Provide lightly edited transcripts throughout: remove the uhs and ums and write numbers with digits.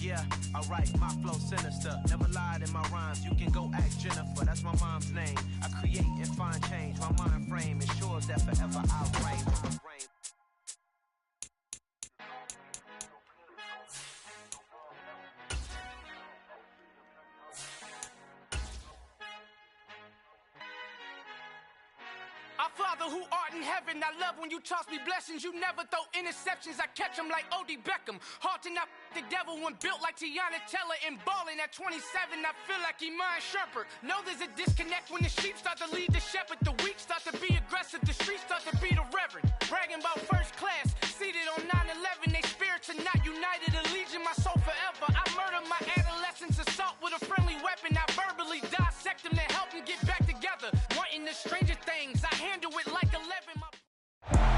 Yeah, alright, my flow sinister. Never lied in my rhymes. You can go ask Jennifer, that's my mom's name. I create and find change. My mind and frame ensures that forever I'll reign. Our Father who art in heaven, I love when you toss me blessings. You never throw interceptions, I catch them like O.D. Beckham. Hard to not the devil when built like Tiana Teller and balling at 27. I feel like Iman Shumpert. Know there's a disconnect when the sheep start to lead the shepherd. The weak start to be aggressive, the streets start to be the reverend. Bragging about first class, seated on 9/11. They spirits are not united, a legion, my soul forever. I murder my adolescence, assault with a friendly weapon. I verbally dissect them to help them get back together. Wanting the stranger things, I handle it like 11.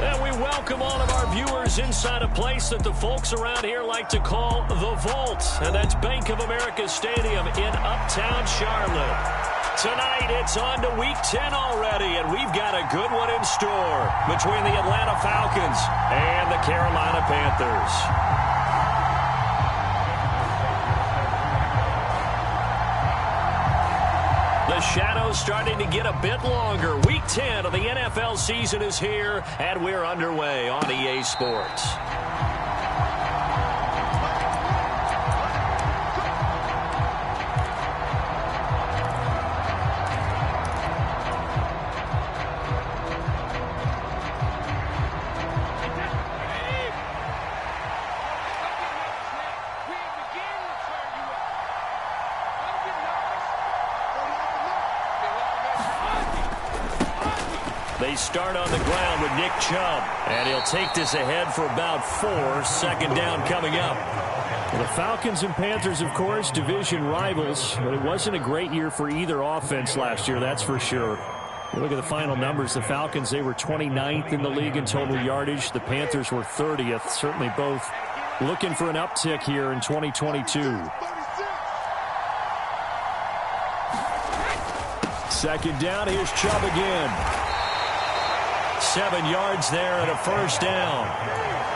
And we welcome all of our viewers inside a place that the folks around here like to call the Vault. And that's Bank of America Stadium in Uptown Charlotte. Tonight, it's on to Week 10 already, and we've got a good one in store between the Atlanta Falcons and the Carolina Panthers. The shadow's starting to get a bit longer. Week 10 of the NFL season is here, and we're underway on EA Sports. They start on the ground with Nick Chubb, and he'll take this ahead for about 4. Second down coming up. Well, the Falcons and Panthers, of course, division rivals, but it wasn't a great year for either offense last year, that's for sure. You look at the final numbers. The Falcons, they were 29th in the league in total yardage. The Panthers were 30th. Certainly both looking for an uptick here in 2022. Second down, here's Chubb again. 7 yards there and a first down.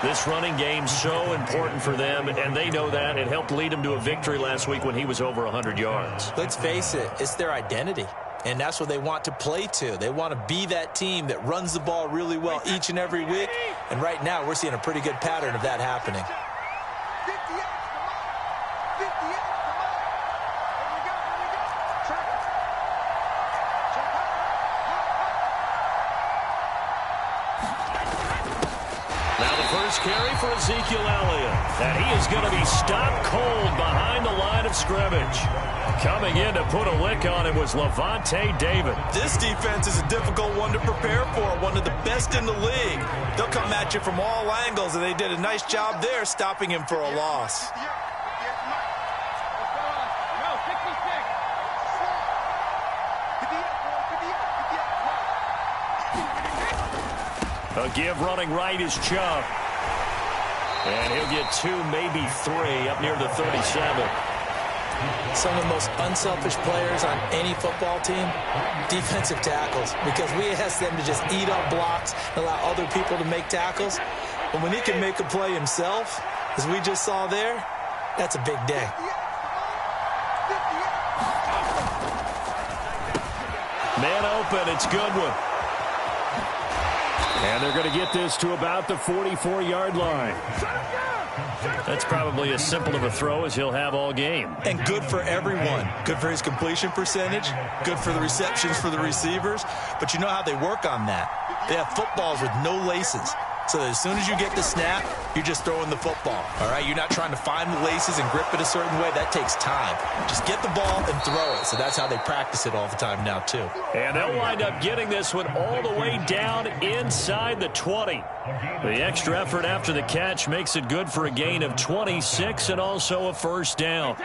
This running game's so important for them, and they know that. It helped lead them to a victory last week when he was over 100 yards. Let's face it, it's their identity, and that's what they want to play to. They want to be that team that runs the ball really well each and every week, and right now we're seeing a pretty good pattern of that happening. Carry for Ezekiel Elliott, and he is going to be stopped cold behind the line of scrimmage. Coming in to put a lick on him was Lavonte David. This defense is a difficult one to prepare for, one of the best in the league. They'll come at you from all angles, and they did a nice job there stopping him for a loss. A give running right is Chubb. And he'll get 2, maybe 3 up near the 37. Some of the most unselfish players on any football team, defensive tackles, because we ask them to just eat up blocks and allow other people to make tackles. But when he can make a play himself, as we just saw there, that's a big day. Man open, it's Goodwin. And they're going to get this to about the 44-yard line. That's probably as simple of a throw as he'll have all game. And good for everyone. Good for his completion percentage. Good for the receptions for the receivers. But you know how they work on that. They have footballs with no laces. So that as soon as you get the snap, you're just throwing the football. All right? You're not trying to find the laces and grip it a certain way. That takes time. Just get the ball and throw it. So that's how they practice it all the time now, too. And they'll wind up getting this one all the way down inside the 20. The extra effort after the catch makes it good for a gain of 26 and also a first down.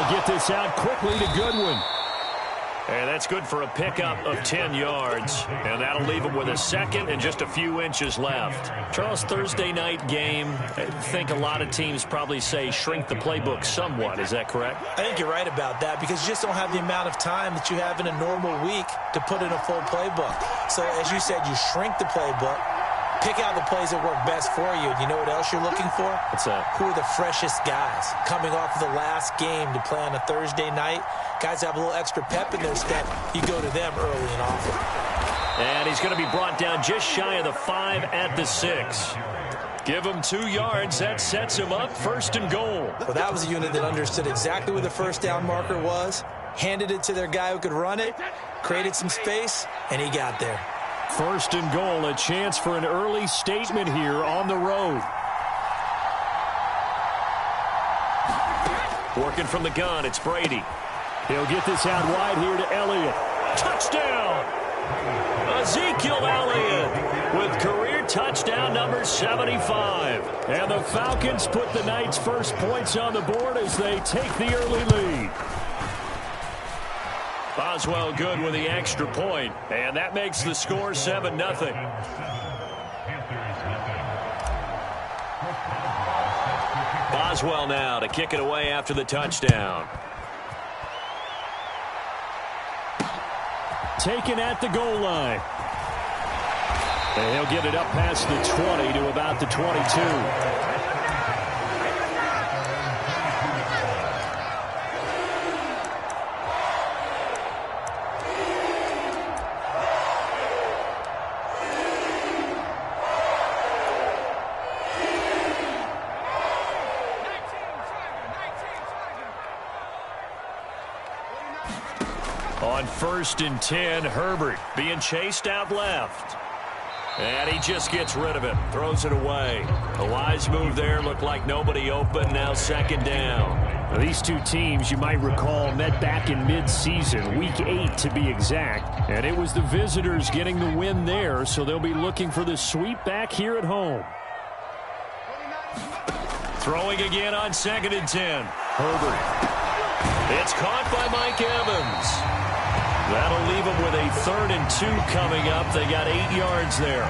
Get this out quickly to Goodwin. And that's good for a pickup of 10 yards. And that'll leave him with a second and just a few inches left. Charles, Thursday night game, I think a lot of teams probably say shrink the playbook somewhat. Is that correct? I think you're right about that because you just don't have the amount of time that you have in a normal week to put in a full playbook. So, as you said, you shrink the playbook. Pick out the plays that work best for you. And you know what else you're looking for? What's that? Who are the freshest guys coming off of the last game to play on a Thursday night? Guys have a little extra pep in their step. You go to them early and often. And he's going to be brought down just shy of the 5 at the 6. Give him 2 yards. That sets him up 1st and goal. Well, that was a unit that understood exactly where the first down marker was, handed it to their guy who could run it, created some space, and he got there. 1st and goal, a chance for an early statement here on the road. Working from the gun, it's Brady. He'll get this out wide here to Elliott. Touchdown! Ezekiel Elliott with career touchdown number 75. And the Falcons put the Knights' first points on the board as they take the early lead. Boswell good with the extra point, and that makes the score 7-0. Boswell now to kick it away after the touchdown. Taken at the goal line. And he'll get it up past the 20 to about the 22. On 1st and 10, Herbert being chased out left. And he just gets rid of it, throws it away. A wise move there, looked like nobody open, now 2nd down. Now, these two teams, you might recall, met back in mid-season, week 8 to be exact. And it was the visitors getting the win there, so they'll be looking for the sweep back here at home. Throwing again on 2nd and 10. Herbert. It's caught by Mike Evans. That'll leave them with a 3rd and 2 coming up. They got 8 yards there.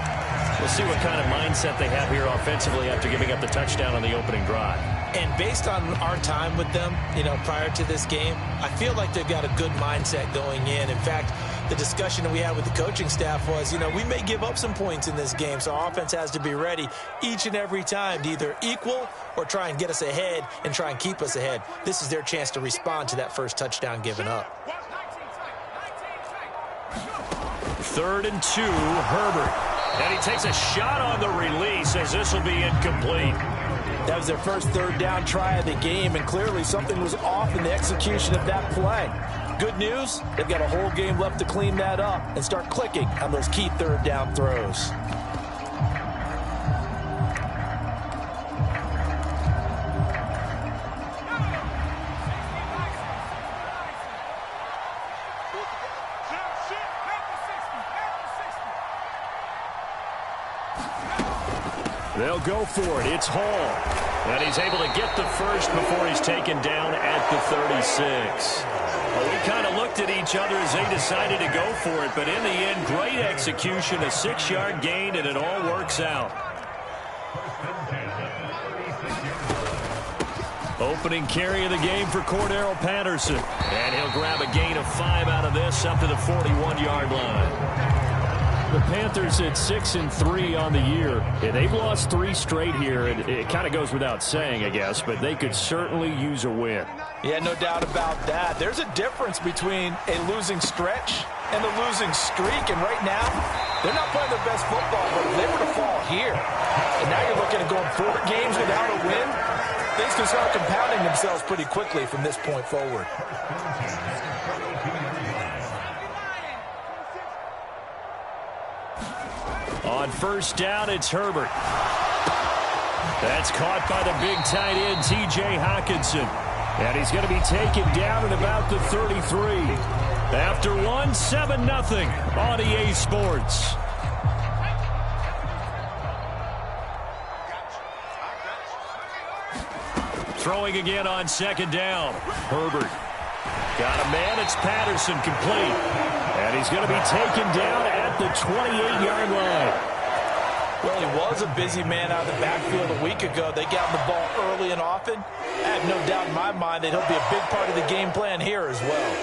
We'll see what kind of mindset they have here offensively after giving up the touchdown on the opening drive. And based on our time with them, prior to this game, I feel like they've got a good mindset going in. In fact, the discussion that we had with the coaching staff was, we may give up some points in this game, so our offense has to be ready each and every time to either equal or try and get us ahead and try and keep us ahead. This is their chance to respond to that first touchdown given up. 3rd and 2, Herbert. And he takes a shot on the release as this will be incomplete. That was their first 3rd down try of the game, and clearly something was off in the execution of that play. Good news, they've got a whole game left to clean that up and start clicking on those key 3rd down throws. They'll go for it. It's Hall. And he's able to get the first before he's taken down at the 36. Well, we kind of looked at each other as they decided to go for it, but in the end, great execution, a 6-yard gain, and it all works out. Opening carry of the game for Cordero Patterson. And he'll grab a gain of 5 out of this up to the 41-yard line. The Panthers at 6-3 on the year. Yeah, they've lost 3 straight here. It kind of goes without saying, I guess, but they could certainly use a win. Yeah, no doubt about that. There's a difference between a losing stretch and a losing streak, and right now, they're not playing their best football, but if they were to fall here, and now you're looking at going 4 games without a win, things can start compounding themselves pretty quickly from this point forward. On 1st down, it's Herbert. That's caught by the big tight end, T.J. Hockenson. And he's going to be taken down at about the 33. After 7-0 on EA Sports. Throwing again on 2nd down. Herbert Got a man. It's Patterson, complete. And he's going to be taken down at the 28-yard line. Well, he was a busy man out of the backfield a week ago. They got him the ball early and often. I have no doubt in my mind that he'll be a big part of the game plan here as well.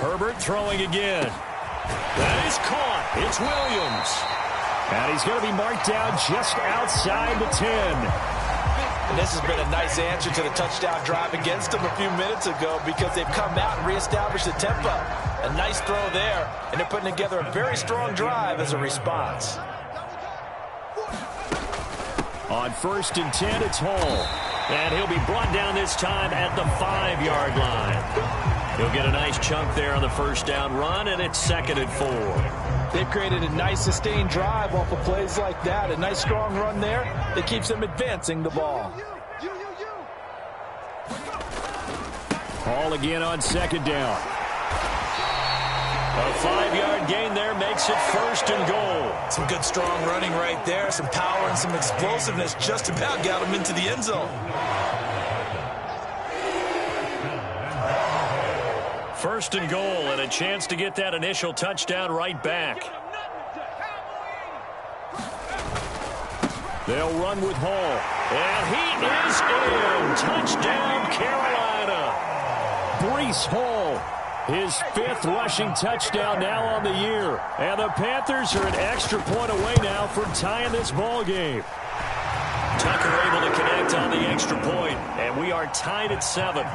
Herbert throwing again. That is caught. It's Williams. And he's going to be marked down just outside the 10. And this has been a nice answer to the touchdown drive against them a few minutes ago because they've come out and reestablished the tempo. A nice throw there, and they're putting together a very strong drive as a response. On 1st and 10, it's Hall. And he'll be brought down this time at the 5-yard line. He'll get a nice chunk there on the first down run, and it's 2nd and 4. They've created a nice sustained drive off of plays like that. A nice strong run there that keeps them advancing the ball. Hall again on 2nd down. A 5-yard gain there makes it 1st and goal. Some good strong running right there. Some power and some explosiveness just about got him into the end zone. 1st and goal, and a chance to get that initial touchdown right back. They'll run with Hall. And he is in. Touchdown, Carolina. Breece Hall, his 5th rushing touchdown now on the year. And the Panthers are an extra point away now from tying this ball game. Tucker able to connect on the extra point, and we are tied at 7.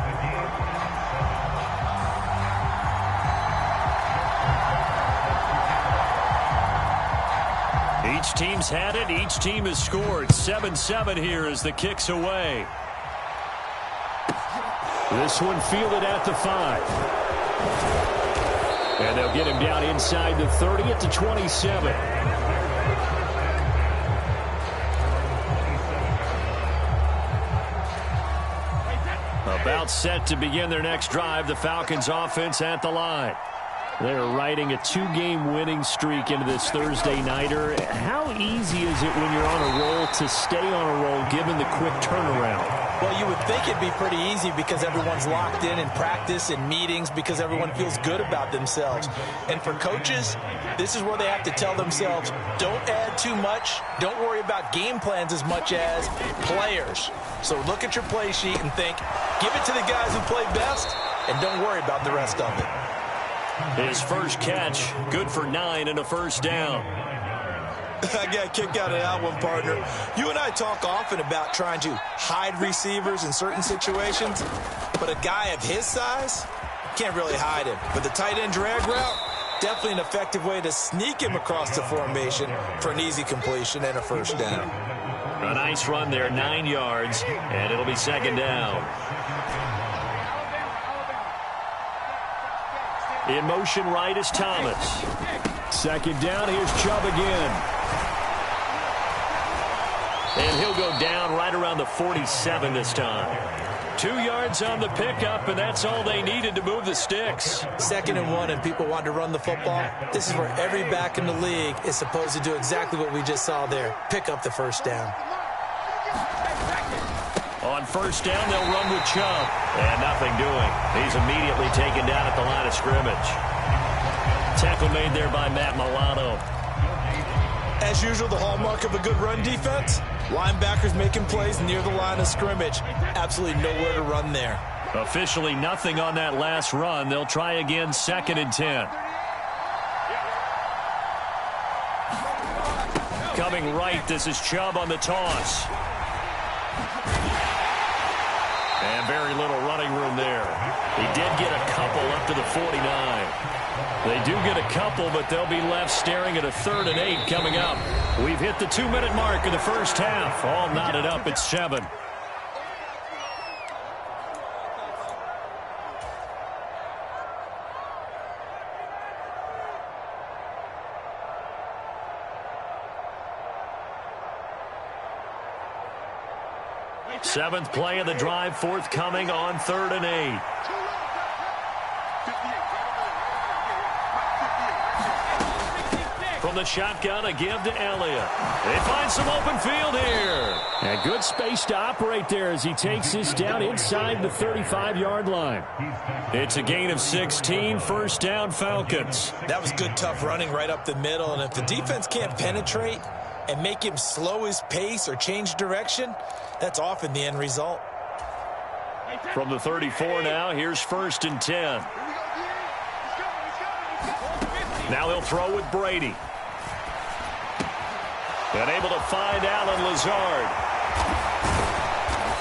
Each team's had it. Each team has scored. 7-7 here as the kick's away. This one fielded at the 5. And they'll get him down inside the 30 at the 27. About set to begin their next drive. The Falcons offense at the line. They're riding a 2-game winning streak into this Thursday nighter. How easy is it when you're on a roll to stay on a roll given the quick turnaround? Well, you would think it'd be pretty easy because everyone's locked in practice and meetings because everyone feels good about themselves. And for coaches, this is where they have to tell themselves, don't add too much. Don't worry about game plans as much as players. So look at your play sheet and think, give it to the guys who play best, and don't worry about the rest of it. His first catch, good for 9 and a first down. I got a kick out of that one, partner. You and I talk often about trying to hide receivers in certain situations, but a guy of his size can't really hide him. But the tight end drag route, definitely an effective way to sneak him across the formation for an easy completion and a first down. A nice run there, 9 yards, and it'll be 2nd down. In motion right is Thomas. 2nd down, here's Chubb again. And he'll go down right around the 47 this time. 2 yards on the pickup, and that's all they needed to move the sticks. 2nd and 1, and people want to run the football. This is where every back in the league is supposed to do exactly what we just saw there. Pick up the first down. On 1st down, they'll run with Chubb. And nothing doing. He's immediately taken down at the line of scrimmage. Tackle made there by Matt Milano. As usual, the hallmark of a good run defense, linebackers making plays near the line of scrimmage. Absolutely nowhere to run there. Officially nothing on that last run. They'll try again, 2nd and 10. Coming right, this is Chubb on the toss. And very little running room there. He did get a couple up to the 49. They do get a couple, but they'll be left staring at a 3rd and 8 coming up. We've hit the 2-minute mark of the first half. All knotted up at 7. Seventh play of the drive forthcoming on 3rd and 8. From From the shotgun, a give to Elliott. They find some open field here. And good space to operate there as he takes this down inside the 35-yard line. It's a gain of 16, first down Falcons. That was good, tough running right up the middle. And if the defense can't penetrate and make him slow his pace or change direction, that's often the end result. From the 34 now, here's 1st and 10. Now they'll throw with Brady. And able to find Allen Lazard.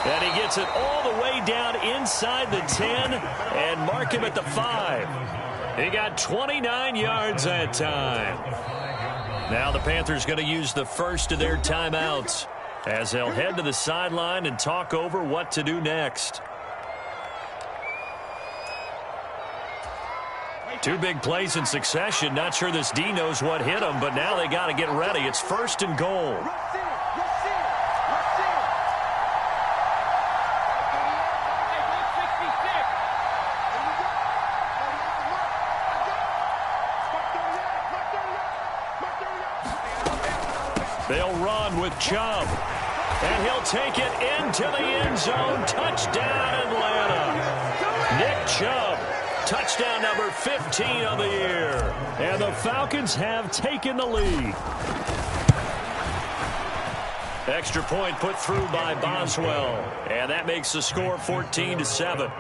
And he gets it all the way down inside the 10 and mark him at the 5. He got 29 yards that time. Now the Panthers going to use the first of their timeouts as they'll head to the sideline and talk over what to do next. Two big plays in succession. Not sure this D knows what hit him, but now they got to get ready. It's 1st and goal. They'll run with Chubb. And he'll take it into the end zone. Touchdown, Atlanta. Nick Chubb. Touchdown number 15 of the year. And the Falcons have taken the lead. Extra point put through by Boswell. And that makes the score 14-7.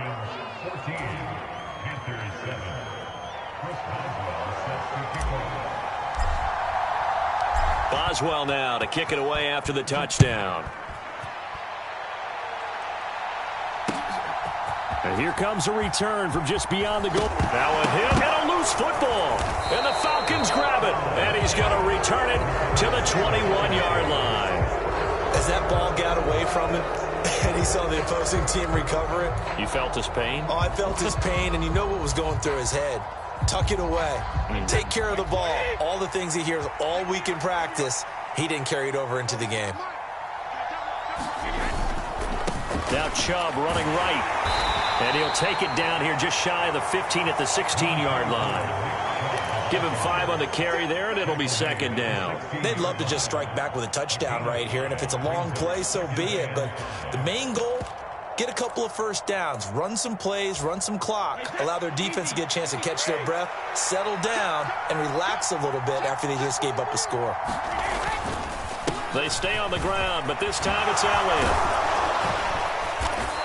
Boswell now to kick it away after the touchdown. And here comes a return from just beyond the goal. Now a hit and a loose football. And the Falcons grab it. And he's going to return it to the 21-yard line. As that ball got away from him and he saw the opposing team recover it. You felt his pain? Oh, I felt his pain, and you know what was going through his head. Tuck it away. Take care of the ball. All the things he hears all week in practice, he didn't carry it over into the game. Now Chubb running right. And he'll take it down here just shy of the 15 at the 16-yard line. Give him 5 on the carry there, and it'll be 2nd down. They'd love to just strike back with a touchdown right here, and if it's a long play, so be it. But the main goal, get a couple of first downs, run some plays, run some clock, allow their defense to get a chance to catch their breath, settle down, and relax a little bit after they just gave up a score. They stay on the ground, but this time it's Elliott.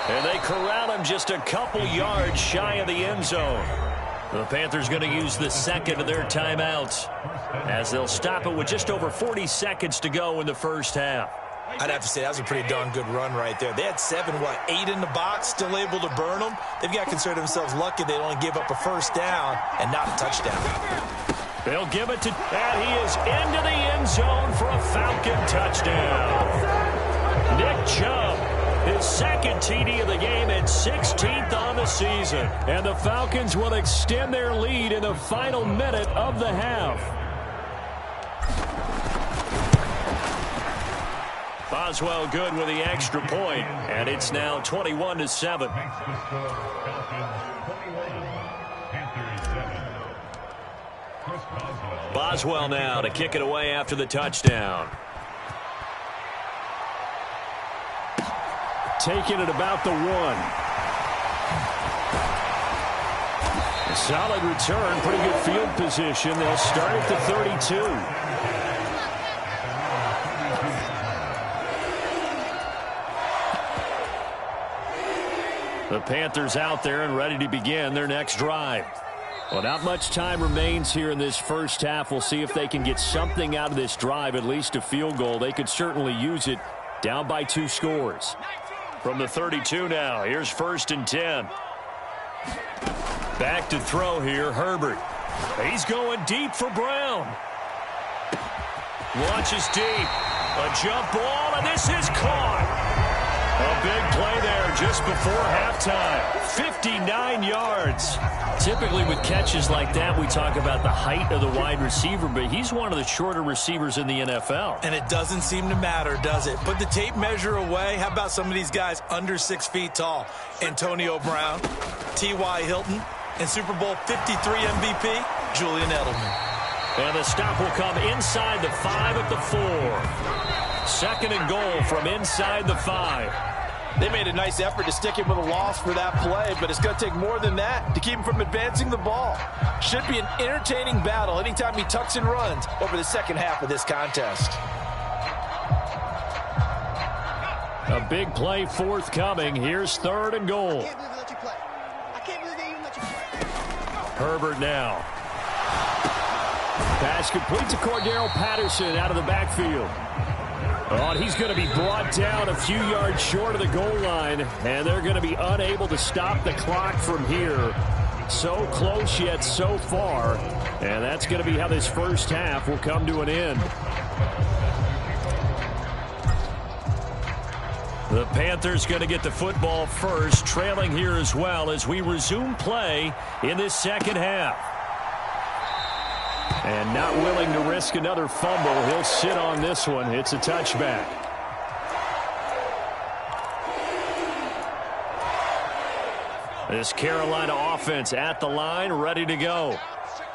And they corral him just a couple yards shy of the end zone. The Panthers going to use the second of their timeouts as they'll stop it with just over 40 seconds to go in the first half. I'd have to say that was a pretty darn good run right there. They had 8 in the box, still able to burn them. They've got to consider themselves lucky they only gave up a first down and not a touchdown. They'll give it to, and he is into the end zone for a Falcon touchdown. Nick Chubb, his 2nd TD of the game and 16th on the season. And the Falcons will extend their lead in the final minute of the half. Boswell good with the extra point, and it's now 21-7. Boswell now to kick it away after the touchdown. Taking it about the 1. A solid return, pretty good field position. They'll start at the 32. The Panthers out there and ready to begin their next drive. Well, not much time remains here in this first half. We'll see if they can get something out of this drive, at least a field goal. They could certainly use it, down by 2 scores. From the 32 now, here's 1st and 10. Back to throw here, Herbert. He's going deep for Brown. Launches deep. A jump ball, and this is caught. A big play there just before halftime. 59 yards. Typically with catches like that, we talk about the height of the wide receiver, but he's one of the shorter receivers in the NFL. And it doesn't seem to matter, does it? Put the tape measure away. How about some of these guys under 6 feet tall? Antonio Brown, T.Y. Hilton, and Super Bowl 53 MVP, Julian Edelman. And the stop will come inside the 5 at the 4. Second and goal from inside the 5. They made a nice effort to stick him with a loss for that play, but it's going to take more than that to keep him from advancing the ball. Should be an entertaining battle anytime he tucks and runs over the second half of this contest. A big play forthcoming. Here's third and goal. Herbert now. Pass complete to Cordero Patterson out of the backfield. Oh, and he's going to be brought down a few yards short of the goal line, and they're going to be unable to stop the clock from here. So close yet so far, and that's going to be how this first half will come to an end. The Panthers going to get the football first, trailing here as well as we resume play in this second half. And not willing to risk another fumble. He'll sit on this one. It's a touchback. This Carolina offense at the line, ready to go.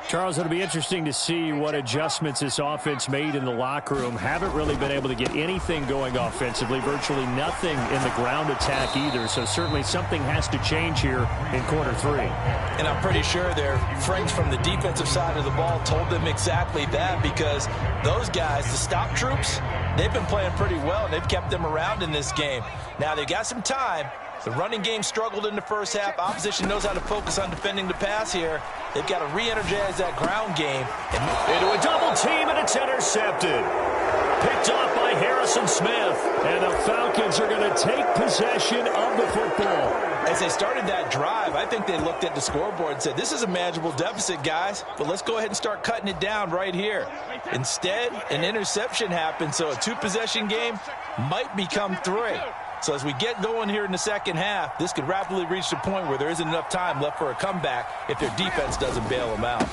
Charles, it'll be interesting to see what adjustments this offense made in the locker room. Haven't really been able to get anything going offensively, virtually nothing in the ground attack either. So certainly something has to change here in quarter 3. And I'm pretty sure their friends from the defensive side of the ball told them exactly that, because those guys, the stop troops, they've been playing pretty well, and they've kept them around in this game. Now, they've got some time. The running game struggled in the first half. Opposition knows how to focus on defending the pass here. They've got to re-energize that ground game. Into a double team, and it's intercepted. Picked off by Harrison Smith. And the Falcons are going to take possession of the football. As they started that drive, I think they looked at the scoreboard and said, this is a manageable deficit, guys, but let's go ahead and start cutting it down right here. Instead, an interception happened, so a 2-possession game might become 3. So as we get going here in the second half, this could rapidly reach the point where there isn't enough time left for a comeback if their defense doesn't bail them out.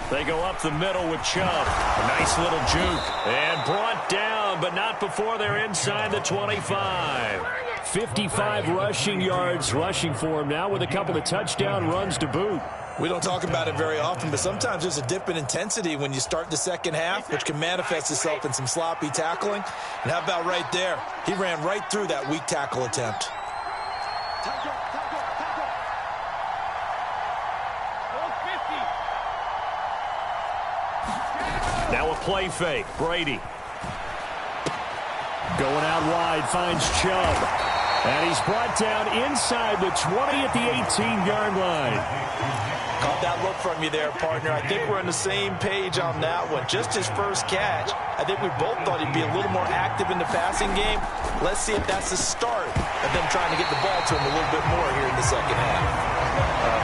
They go up the middle with Chubb. A nice little juke. And brought down, but not before they're inside the 25. 55 rushing yards rushing for him now with a couple of touchdown runs to boot. We don't talk about it very often, but sometimes there's a dip in intensity when you start the second half, which can manifest itself in some sloppy tackling. And how about right there? He ran right through that weak tackle attempt. Now a play fake. Brady. Going out wide, finds Chubb. And he's brought down inside the 20 at the 18-yard line. Caught that look from you there, partner. I think we're on the same page on that one. Just his first catch. I think we both thought he'd be a little more active in the passing game. Let's see if that's the start of them trying to get the ball to him a little bit more here in the second half.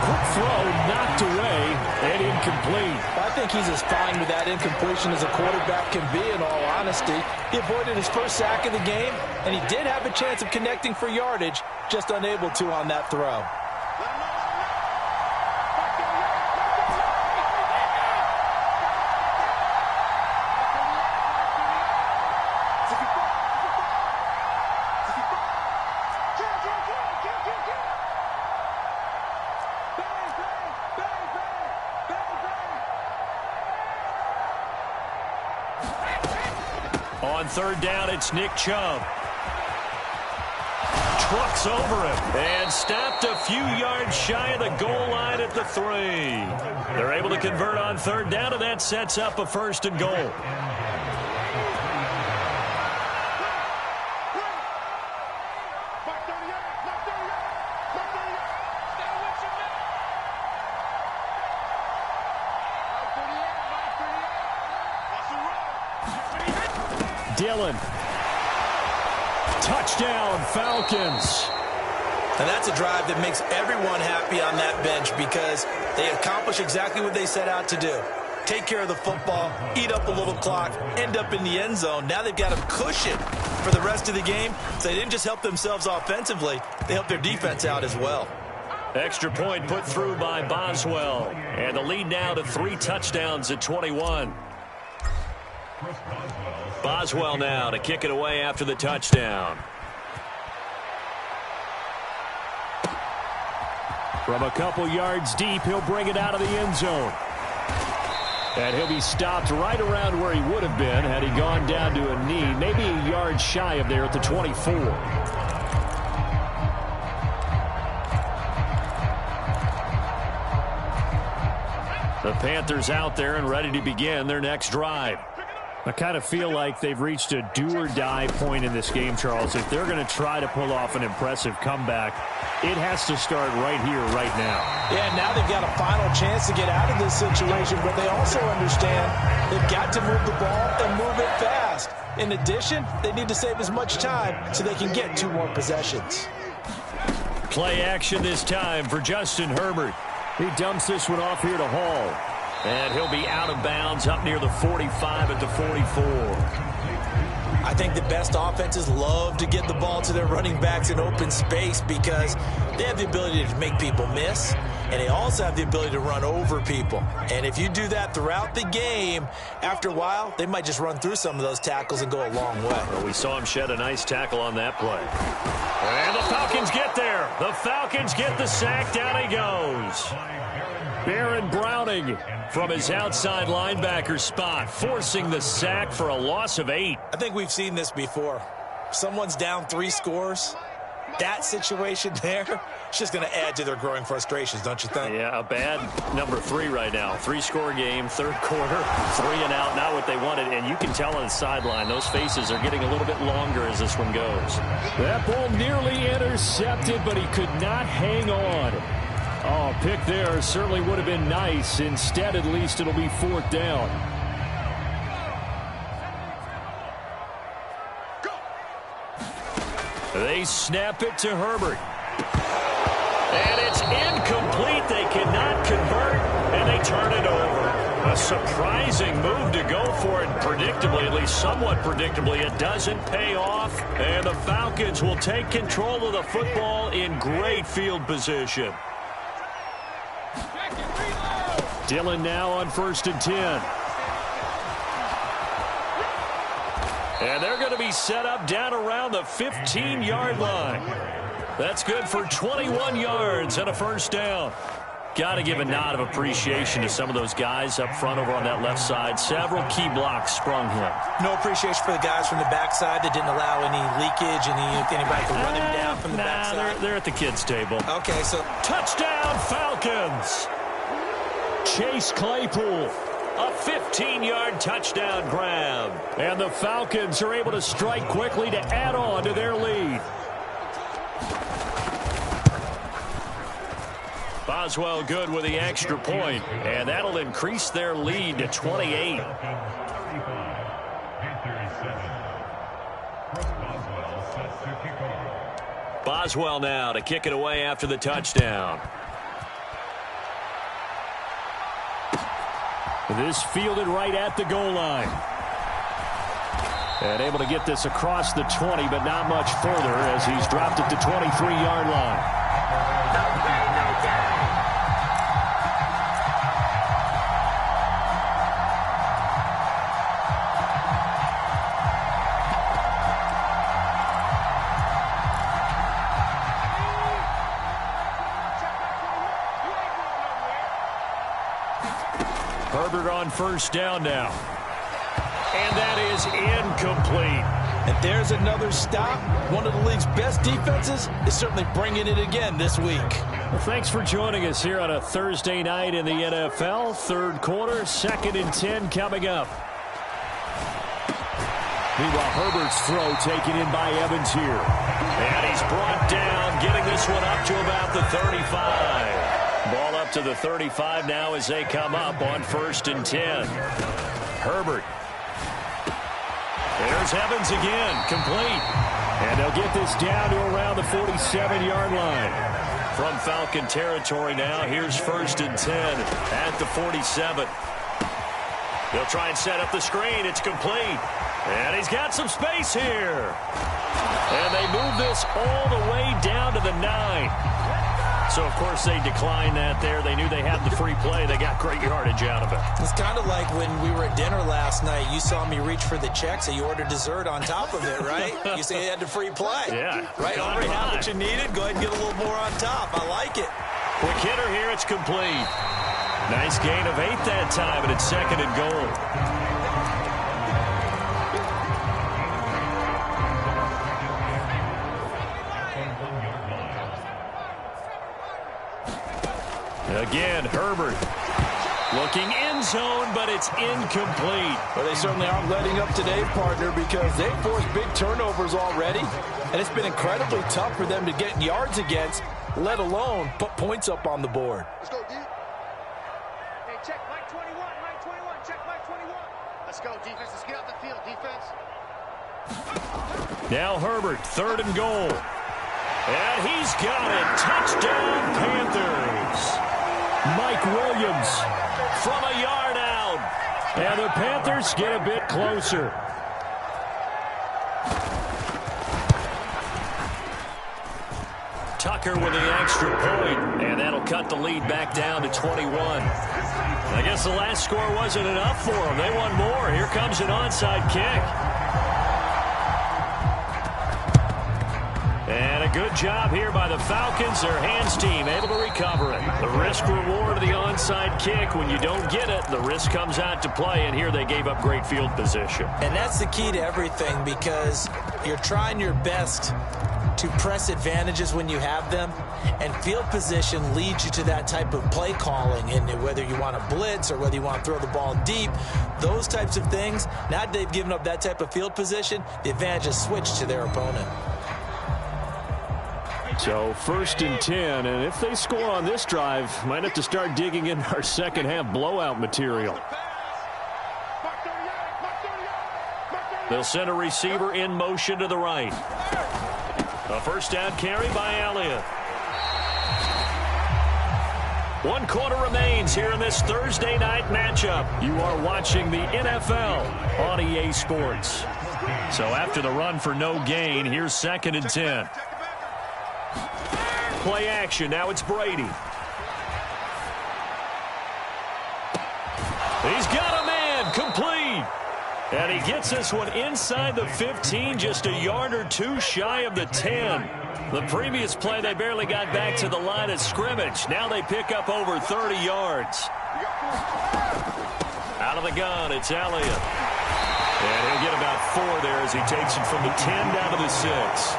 Quick throw, knocked away, and incomplete. I think he's as fine with that incompletion as a quarterback can be, in all honesty. He avoided his first sack of the game, and he did have a chance of connecting for yardage, just unable to on that throw. On third down, it's Nick Chubb. Trucks over him and stopped a few yards shy of the goal line at the 3. They're able to convert on third down, and that sets up a first and goal. Dillon. Touchdown, Falcons. And that's a drive that makes everyone happy on that bench because they accomplish exactly what they set out to do. Take care of the football, eat up a little clock, end up in the end zone. Now they've got a cushion for the rest of the game. So they didn't just help themselves offensively, they helped their defense out as well. Extra point put through by Boswell. And the lead now to 3 touchdowns at 21. Boswell now to kick it away after the touchdown. From a couple yards deep, he'll bring it out of the end zone. And he'll be stopped right around where he would have been had he gone down to a knee, maybe a yard shy of there at the 24. The Panthers out there and ready to begin their next drive. I kind of feel like they've reached a do-or-die point in this game, Charles. If they're going to try to pull off an impressive comeback, it has to start right here, right now. Yeah, now they've got a final chance to get out of this situation, but they also understand they've got to move the ball and move it fast. In addition, they need to save as much time so they can get 2 more possessions. Play action this time for Justin Herbert. He dumps this one off here to Hall. And he'll be out of bounds up near the 45 at the 44. I think the best offenses love to get the ball to their running backs in open space because they have the ability to make people miss, and they also have the ability to run over people. And if you do that throughout the game, after a while, they might just run through some of those tackles and go a long way. Well, we saw him shed a nice tackle on that play. And the Falcons get there. The Falcons get the sack. Down he goes. Baron Browning from his outside linebacker spot, forcing the sack for a loss of 8. I think we've seen this before. Someone's down 3 scores. That situation there, it's just going to add to their growing frustrations, don't you think? Yeah, a bad number 3 right now. 3-score game, 3rd quarter, 3 and out, not what they wanted. And you can tell on the sideline, those faces are getting a little bit longer as this one goes. That ball nearly intercepted, but he could not hang on. Oh, pick there certainly would have been nice. Instead, at least it'll be 4th down. They snap it to Herbert. And it's incomplete. They cannot convert, and they turn it over. A surprising move to go for it. Predictably, at least somewhat predictably, it doesn't pay off. And the Falcons will take control of the football in great field position. Dillon now on 1st and 10. And they're going to be set up down around the 15-yard line. That's good for 21 yards and a 1st down. Got to give a nod of appreciation to some of those guys up front over on that left side. Several key blocks sprung him. No appreciation for the guys from the backside that didn't allow any leakage, anybody to run him down from the backside. They're at the kids' table. Okay, so touchdown Falcons. Chase Claypool, a 15-yard touchdown grab. And the Falcons are able to strike quickly to add on to their lead. Boswell good with the extra point, and that'll increase their lead to 28. Boswell now to kick it away after the touchdown. This fielded right at the goal line. And able to get this across the 20, but not much further as he's dropped at the 23-yard line. Herbert on 1st down now. And that is incomplete. And there's another stop. One of the league's best defenses is certainly bringing it again this week. Well, thanks for joining us here on a Thursday night in the NFL. 3rd quarter, 2nd and 10 coming up. Meanwhile, Herbert's throw taken in by Evans here. And he's brought down, getting this one up to about the 35. Ball up to the 35 now as they come up on 1st and 10. Herbert. There's Evans again, complete. And they'll get this down to around the 47-yard line. From Falcon territory now, here's 1st and 10 at the 47. They'll try and set up the screen. It's complete. And he's got some space here. And they move this all the way down to the 9. So, of course, they declined that there. They knew they had the free play. They got great yardage out of it. It's kind of like when we were at dinner last night. You saw me reach for the check, so you ordered dessert on top of it, right? You say you had the free play. Yeah. Right? Already had what you needed. Go ahead and get a little more on top. I like it. Quick hitter here. It's complete. Nice gain of 8 that time, and it's 2nd and goal. Again, Herbert looking end zone, but it's incomplete. Well, they certainly aren't letting up today, partner, because they've forced big turnovers already, and it's been incredibly tough for them to get yards against, let alone put points up on the board. Let's go, D. Hey, check Mike 21, Mike 21, check Mike 21. Let's go, defense. Let's get out the field, defense. Now Herbert, 3rd and goal. And he's got it. Touchdown, Panthers. Mike Williams from a yard out. And the Panthers get a bit closer. Tucker with the extra point, and that'll cut the lead back down to 21. I guess the last score wasn't enough for them. They want more. Here comes an onside kick. And a good job here by the Falcons. Their hands team able to recover it. The risk reward of the onside kick. When you don't get it, the risk comes out to play, and here they gave up great field position. And that's the key to everything, because you're trying your best to press advantages when you have them, and field position leads you to that type of play calling. And whether you want to blitz or whether you want to throw the ball deep, those types of things, now that they've given up that type of field position, the advantage is switched to their opponent. So 1st and 10, and if they score on this drive, might have to start digging in our second half blowout material. They'll send a receiver in motion to the right. A 1st down carry by Elliott. 1 quarter remains here in this Thursday night matchup. You are watching the NFL on EA Sports. So after the run for no gain, here's 2nd and 10. Play action. Now it's Brady. He's got a man. Complete. And he gets this one inside the 15, just a yard or 2 shy of the 10. The previous play, they barely got back to the line of scrimmage. Now they pick up over 30 yards. Out of the gun, it's Elliott. And he'll get about 4 there as he takes it from the 10 down to the 6.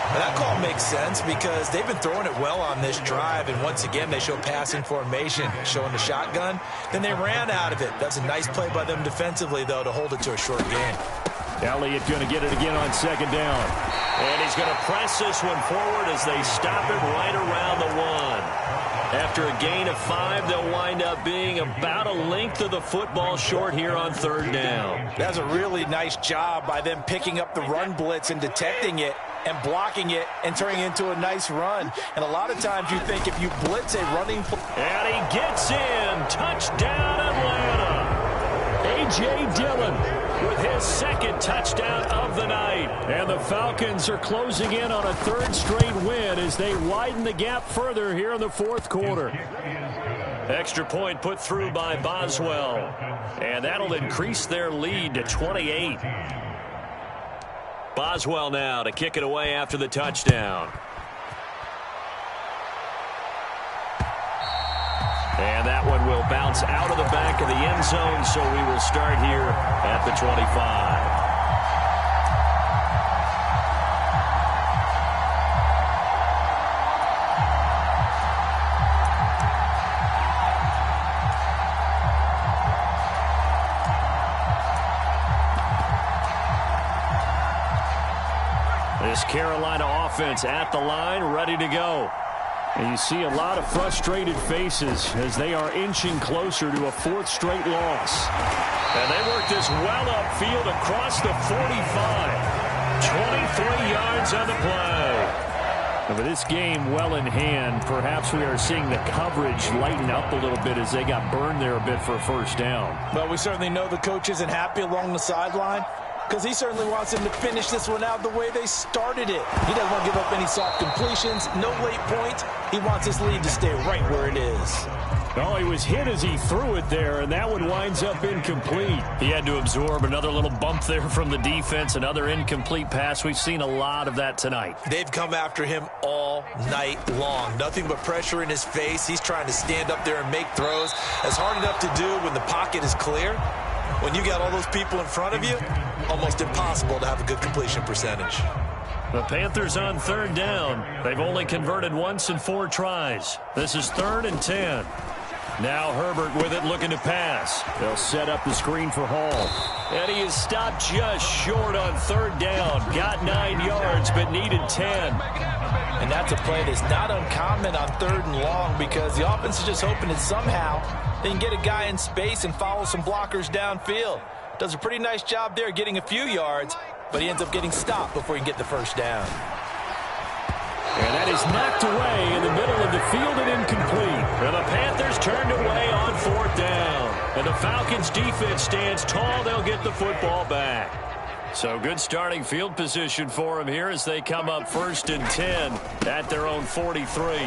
Well, that call makes sense because they've been throwing it well on this drive, and once again they show passing formation, showing the shotgun. Then they ran out of it. That's a nice play by them defensively, though, to hold it to a short gain. Elliott going to get it again on 2nd down. And he's going to press this one forward as they stop it right around the 1. After a gain of 5, they'll wind up being about a length of the football short here on 3rd down. That's a really nice job by them picking up the run blitz and detecting it and blocking it and turning it into a nice run. And a lot of times you think if you blitz a running play. And he gets in. Touchdown, Atlanta. A.J. Dillon with his 2nd touchdown of the night. And the Falcons are closing in on a 3rd straight win as they widen the gap further here in the 4th quarter. Extra point put through by Boswell. And that'll increase their lead to 28. Boswell now to kick it away after the touchdown. And that one will bounce out of the back of the end zone, so we will start here at the 25. This Carolina offense at the line, ready to go. And you see a lot of frustrated faces as they are inching closer to a 4th straight loss. And they work this well upfield across the 45. 23 yards on the play. And with this game well in hand, perhaps we are seeing the coverage lighten up a little bit as they got burned there a bit for a 1st down. Well, we certainly know the coach isn't happy along the sideline. because he certainly wants them to finish this one out the way they started it. He doesn't want to give up any soft completions, no late points. He wants his lead to stay right where it is. Oh, he was hit as he threw it there, and that one winds up incomplete. He had to absorb another little bump there from the defense, another incomplete pass. We've seen a lot of that tonight. They've come after him all night long. Nothing but pressure in his face. He's trying to stand up there and make throws. It's hard enough to do when the pocket is clear. When you got all those people in front of you, almost impossible to have a good completion percentage. The Panthers on third down. They've only converted once in 4 tries. This is 3rd and 10. Now Herbert with it, looking to pass. They'll set up the screen for Hall. And he is stopped just short on 3rd down. Got 9 yards, but needed 10. And that's a play that's not uncommon on 3rd and long, because the offense is just hoping that somehow they can get a guy in space and follow some blockers downfield. Does a pretty nice job there getting a few yards, but he ends up getting stopped before he can get the first down. And that is knocked away in the middle of the field and incomplete. And the Panthers turned away on 4th down. And the Falcons defense stands tall. They'll get the football back. So good starting field position for them here as they come up 1st and 10 at their own 43.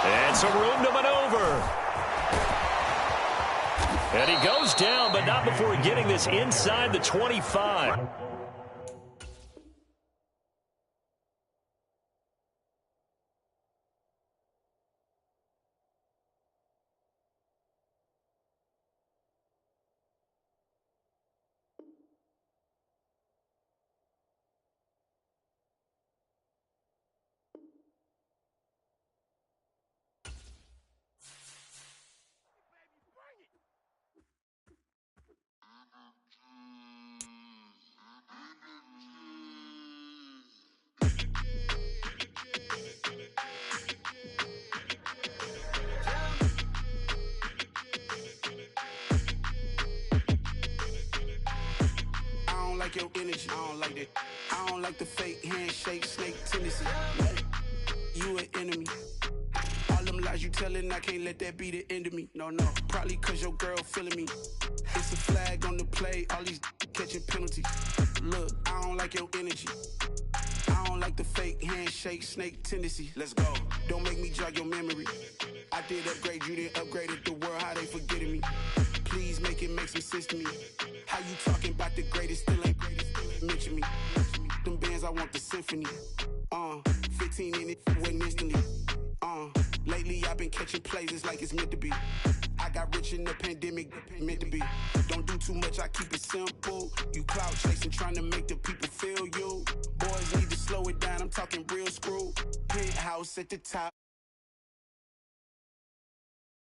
And some room to maneuver. And he goes down, but not before getting this inside the 25. Your energy, I don't like that. I don't like the fake handshake, snake tendency. You an enemy. All them lies you telling, I can't let that be the end of me. No, probably cause your girl feeling me. It's a flag on the play, all these catching penalties. Look, I don't like your energy. I don't like the fake handshake, snake tendency. Let's go. Don't make me jog your memory. I did upgrade, you didn't upgrade it. The world, how they forgetting me. Please make it make some sense to me. How you talking about the greatest, still ain't greatest, still ain't mention me. Them bands, I want the symphony. 15 in it, went instantly. Lately I've been catching plays, it's like it's meant to be. I got rich in the pandemic, meant to be. Don't do too much, I keep it simple. You clout chasing, trying to make the people feel you. Boys need to slow it down, I'm talking real screw. Penthouse at the top.